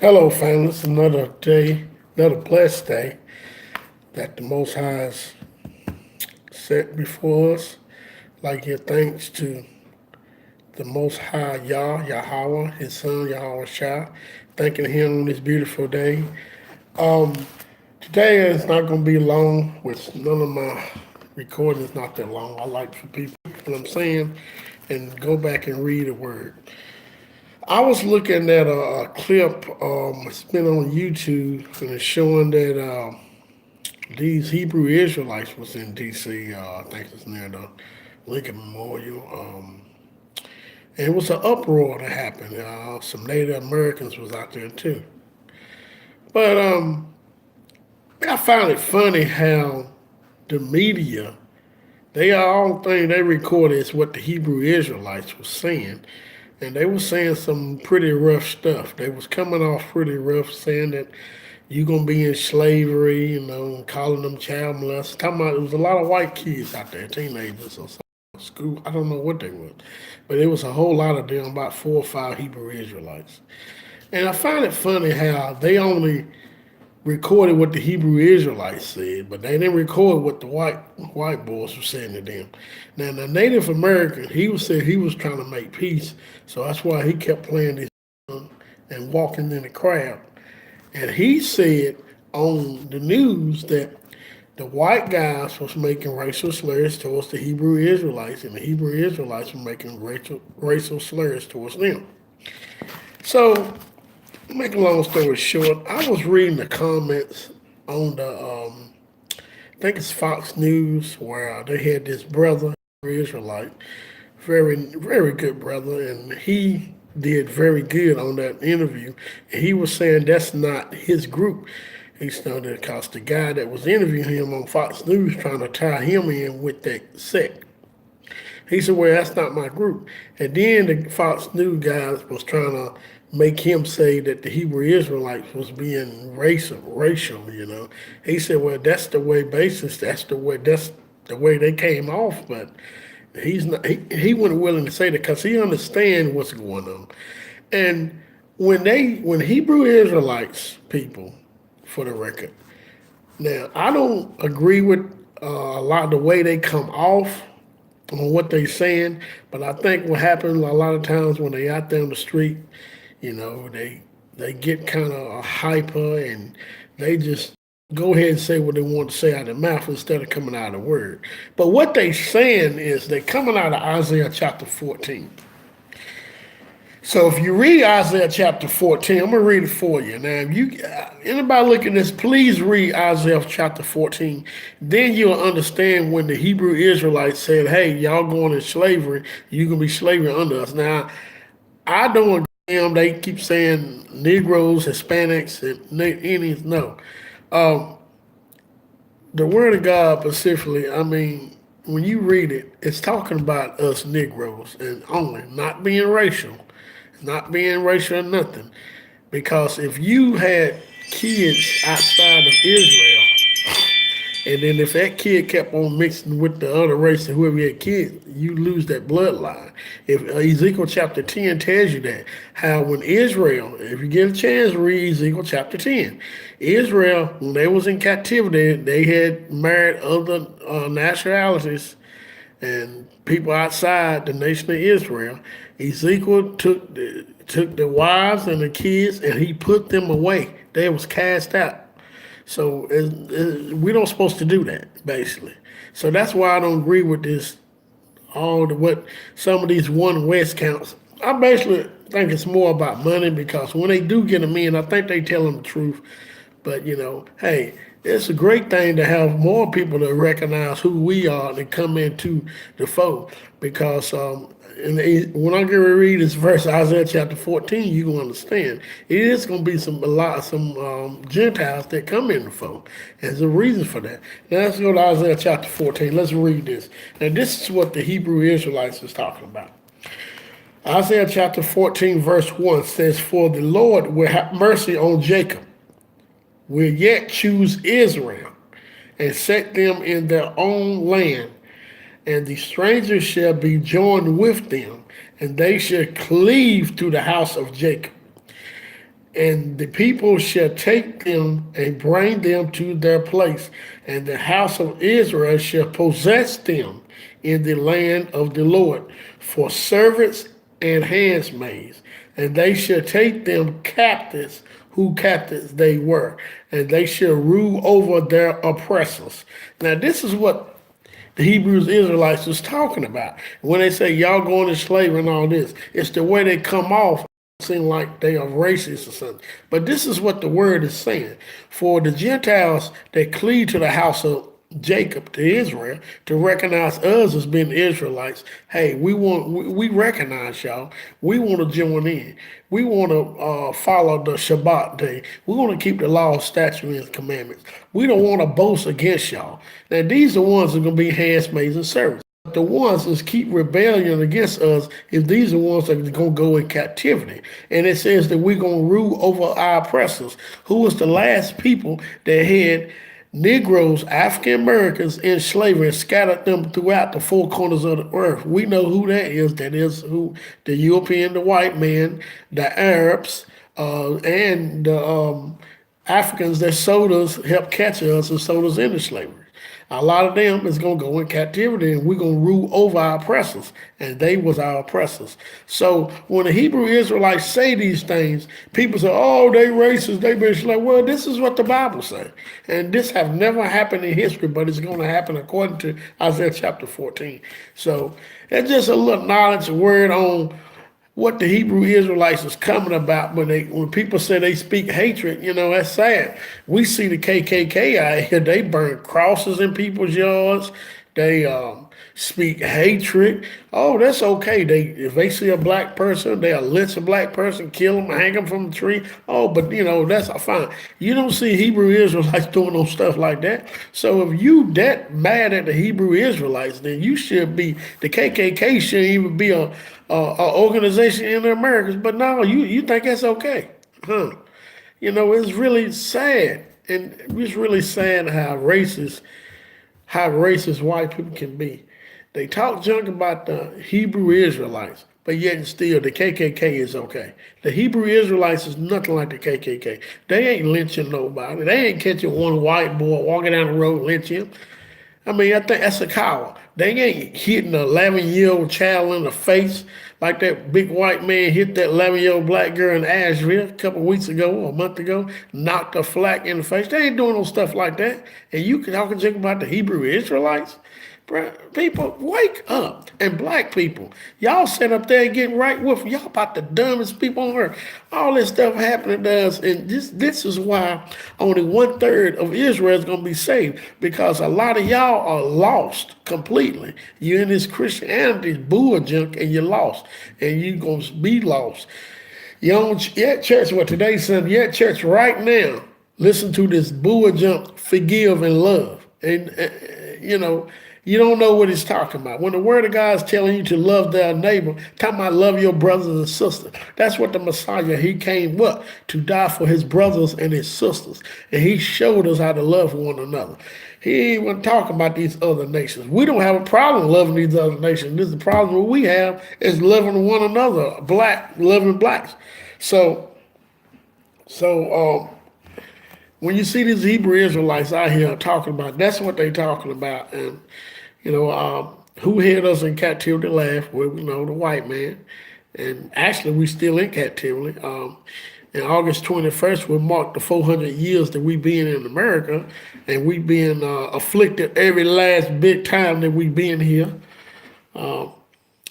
Hello, family. It's another day, another blessed day that the Most High has set before us. Like give thanks to the Most High Yahweh, His Son Yahweh Shah, thanking Him on this beautiful day. Um, Today is not going to be long, which none of my recordings not that long. I like for people, what I'm saying, and go back and read the word. I was looking at a clip. It's been on YouTube, and it's showing that these Hebrew Israelites was in D.C. I think it's near the Lincoln Memorial. And it was an uproar that happened. Some Native Americans was out there too. But I found it funny how the media, they all thing they recorded is what the Hebrew Israelites was saying. And they were saying some pretty rough stuff. They was coming off pretty rough, saying that you gonna be in slavery, calling them child molesters. Talking about it was a lot of white kids out there, teenagers or something, school. I don't know what they were, but it was a whole lot of them, about 4 or 5 Hebrew Israelites. And I find it funny how they only recorded what the Hebrew Israelites said, but they didn't record what the white boys were saying to them. Now the Native American, said he was trying to make peace, so that's why he kept playing this and walking in the crowd. And he said on the news that the white guys was making racial slurs towards the Hebrew Israelites, and the Hebrew Israelites were making racial slurs towards them. So, make a long story short, I was reading the comments on I think it's Fox News, where they had this brother, Israelite, very, very good brother, and he did very good on that interview. And he was saying that's not his group. He started because the guy that was interviewing him on Fox News trying to tie him in with that sect. He said, "Well, that's not my group." And then the Fox News guys was trying to make him say that the Hebrew Israelites was being racial. He said, "Well, that's the way that's the way they came off, but he's not. He wasn't willing to say that because he understands what's going on." And when Hebrew Israelites people, for the record, now I don't agree with a lot of the way they come off on what they saying, but I think what happens a lot of times when they out there on the street, they get kind of hyper and they just go ahead and say what they want to say out of their mouth instead of coming out of the word. But what they saying is they coming out of Isaiah chapter 14. So if you read Isaiah chapter 14, I'm gonna read it for you. Now, if you anybody look at this, please read Isaiah chapter 14. Then you'll understand when the Hebrew Israelites said, "Hey, y'all going in slavery, you gonna be slavery under us." Now, I don't agree with them. They keep saying Negroes, Hispanics, and Indians. No, um, the Word of God specifically. I mean, when you read it, it's talking about us Negroes and only, not being racial or nothing. Because if you had kids outside of Israel, and then if that kid kept on mixing with the other race and whoever had kids, you lose that bloodline. If Ezekiel chapter 10 tells you that, how when Israel, if you get a chance, read Ezekiel chapter 10. Israel, when they was in captivity, they had married other nationalities and people outside the nation of Israel. Ezekiel took the wives and the kids and he put them away. They was cast out. So we don't supposed to do that, basically. So that's why I don't agree with this, what some of these one West counts. I basically think it's more about money because when they do get them in, I think they tell them the truth. But hey, it's a great thing to have more people to recognize who we are and come into the fold. Because when I get to read this verse, Isaiah chapter 14, you gonna understand it is gonna be some Gentiles that come in the fold. There's a reason for that. Now let's go to Isaiah chapter 14. Let's read this. Now this is what the Hebrew Israelites is talking about. Isaiah chapter 14, verse 1 says, "For the Lord will have mercy on Jacob, will yet choose Israel, and set them in their own land. And the strangers shall be joined with them, and they shall cleave to the house of Jacob. And the people shall take them and bring them to their place, and the house of Israel shall possess them in the land of the Lord for servants and handmaids, and they shall take them captives, who captives they were, and they shall rule over their oppressors. Now, this is what the Hebrews Israelites was talking about. When they say y'all going to slavery and all this, it's the way they come off seem like they are racist or something. But this is what the word is saying. For the Gentiles that cleave to the house of Jacob, to Israel, to recognize us as being Israelites. Hey, we recognize y'all. We want to join in. We want to follow the Shabbat day. We want to keep the law, statutes, and commandments. We don't want to boast against y'all. Now, these are the ones that are going to be handmaids and servants. The ones that keep rebellion against us, if these are the ones that are going to go in captivity. And it says that we're going to rule over our oppressors. Who was the last people that had Negroes, African Americans in slavery and scattered them throughout the four corners of the earth? We know who that is. That is who the European, the white man, the Arabs, and the Africans that sold us, helped catch us and sold us into slavery. A lot of them is going to go in captivity, and we're going to rule over our oppressors, and they was our oppressors. So when the Hebrew Israelites say these things, people say, oh, they racist, they been like, well, this is what the Bible says. And this have never happened in history, but it's going to happen according to Isaiah chapter 14. So that's just a little knowledge, a word on what the Hebrew Israelites is coming about when people say they speak hatred. That's sad. We see the KKK out here. They burn crosses in people's yards. They speak hatred. Oh, that's okay. If they see a black person, they'll lynch a black person, kill them, hang them from a tree. Oh, but that's fine. You don't see Hebrew Israelites doing no stuff like that. So if you that mad at the Hebrew Israelites, then you should be. The KKK shouldn't even be a organization in the Americas. But no, you think that's okay, huh? It's really sad, and it's really sad how racist white people can be. They talk junk about the Hebrew Israelites, but yet and still the KKK is okay. The Hebrew Israelites is nothing like the KKK. They ain't lynching nobody. They ain't catching one white boy walking down the road lynching him. I mean, I think that's a coward. They ain't hitting an 11-year-old child in the face like that big white man hit that 11-year-old black girl in Asheville a couple of weeks ago or a month ago, knocked her flat in the face. They ain't doing no stuff like that. And you can talk about the Hebrew Israelites? People, wake up. And black people, y'all sit up there getting right with them. Y'all about the dumbest people on earth. All this stuff happening to us, and this is why only 1/3 of Israel is going to be saved, because a lot of y'all are lost completely. You're in this Christianity bull junk, and you're lost, and you're going to be lost. You're at church, today's Sunday, you're at church right now. Listen to this bull junk, forgive and love. And, you don't know what he's talking about. When the word of God is telling you to love their neighbor, talking about love your brothers and sisters. That's what the Messiah, he came what? To die for his brothers and his sisters. And he showed us how to love one another. He ain't even talking about these other nations. We don't have a problem loving these other nations. This is the problem we have is loving one another, loving blacks. So when you see these Hebrew Israelites out here talking about, that's what they talking about. And, who hid us in captivity last? Well, the white man. And actually, we still in captivity. In August 21st, we mark the 400 years that we been in America. And we been afflicted every last big time that we been here.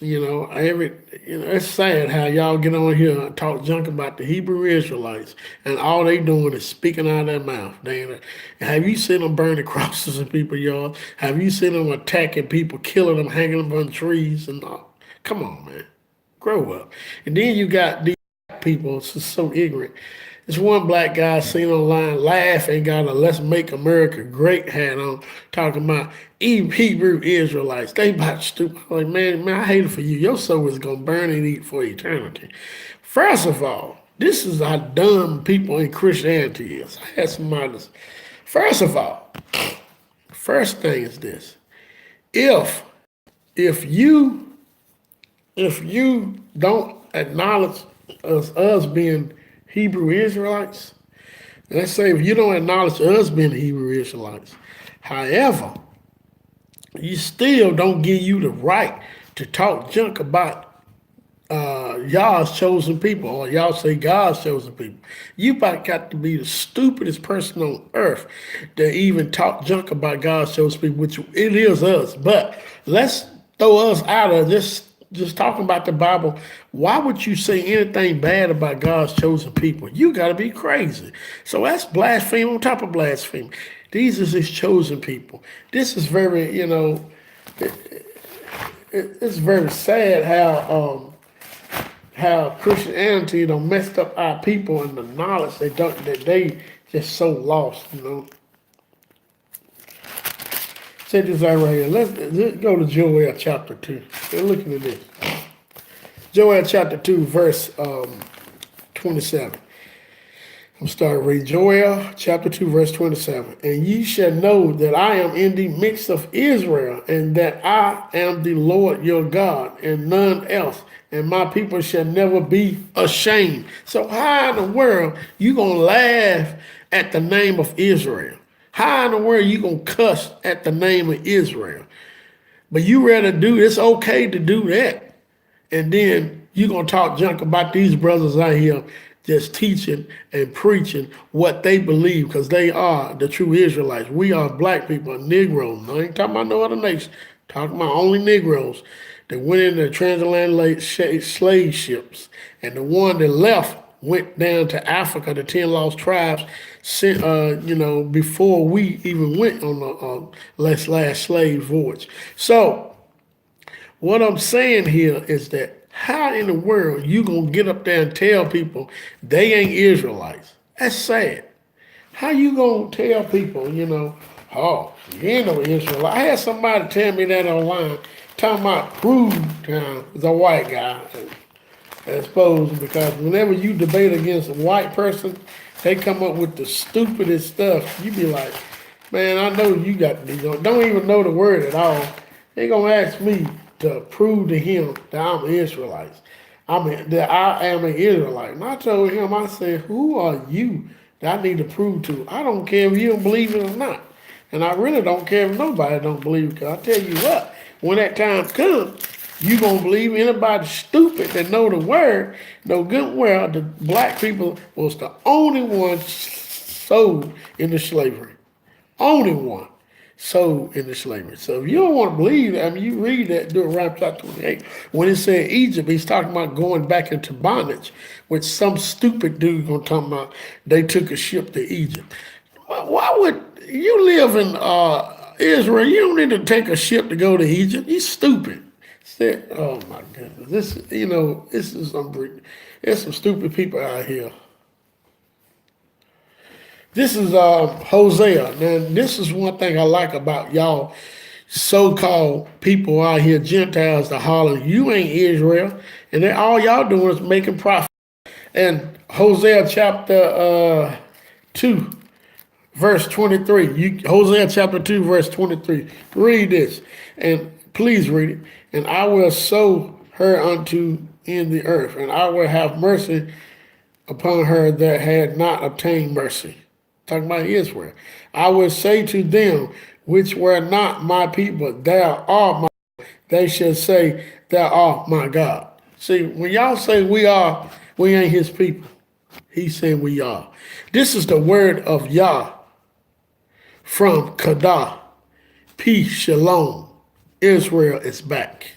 It's sad how y'all get on here and talk junk about the Hebrew Israelites, and all they doing is speaking out of their mouth. Have you seen them burning crosses in people's yards? Have you seen them attacking people, killing them, hanging them on trees? And all? Come on, man, grow up. And then you got these people, it's just so ignorant. This one black guy seen online laughing, got a "Let's Make America Great" hat on, talking about Hebrew Israelites. They about stupid. Like, man, I hate it for you. Your soul is going to burn and eat for eternity. First of all, this is how dumb people in Christianity is. I had somebody. First of all, first thing is this. If you don't acknowledge us being Hebrew Israelites. Let's say if you don't acknowledge us being Hebrew Israelites, however, you still don't give you the right to talk junk about y'all's chosen people, or y'all say God's chosen people. You about got to be the stupidest person on earth to even talk junk about God's chosen people, which it is us. But let's throw us out of this. Just talking about the Bible, why would you say anything bad about God's chosen people? You got to be crazy. So that's blasphemy on top of blasphemy. These is his chosen people. This is very, it's very sad how Christianity done messed up our people and the knowledge that they just so lost. Check this out right here. Let's go to Joel chapter 2. They're looking at this. Joel chapter 2, verse 27. I'm starting to read Joel chapter 2, verse 27. And ye shall know that I am in the midst of Israel, and that I am the Lord your God, and none else. And my people shall never be ashamed. So how in the world you going to laugh at the name of Israel? How in the world you going to cuss at the name of Israel? But you rather it's okay to do that. And then you going to talk junk about these brothers out here just teaching and preaching what they believe, because they are the true Israelites. We are black people, Negroes. I ain't talking about no other nation. Talking about only Negroes that went in the transatlantic slave ships. And the one that left went down to Africa, the 10 lost tribes, before we even went on the last slave voyage. So what I'm saying here is that how in the world you gonna get up there and tell people they ain't Israelites? That's sad. How you gonna tell people, oh, you ain't no Israelite? I had somebody tell me that online, talking about prove the white guy. I suppose because whenever you debate against a white person, they come up with the stupidest stuff. You be like, man, I know you got these. Don't even know the word at all. They gonna ask me to prove to him that I'm an Israelite. That I am an Israelite. And I told him, I said, who are you that I need to prove to? I don't care if you don't believe it or not. And I really don't care if nobody don't believe it, because I tell you what, when that time comes, you gonna believe anybody stupid that know the word, know good well the black people was the only one sold into slavery. Only one sold into slavery. So if you don't want to believe that, you read that Deuteronomy chapter 28. When it said Egypt, he's talking about going back into bondage, which some stupid dude gonna talk about they took a ship to Egypt. Why would you live in Israel? You don't need to take a ship to go to Egypt. You stupid. Oh my goodness. This is there's some stupid people out here. This is Hosea. Now, this is one thing I like about y'all so-called people out here, Gentiles, that holler, you ain't Israel. And then all y'all doing is making profit. And Hosea chapter 2, verse 23. Hosea chapter 2, verse 23. Read this. And please read it. And I will sow her unto in the earth, and I will have mercy upon her that had not obtained mercy. Talking about Israel. I will say to them which were not my people, thou art my, they shall say, thou art my God. See, when y'all say we ain't his people. He's saying we are. This is the word of Yah from Kadah. Peace, shalom. Israel is back.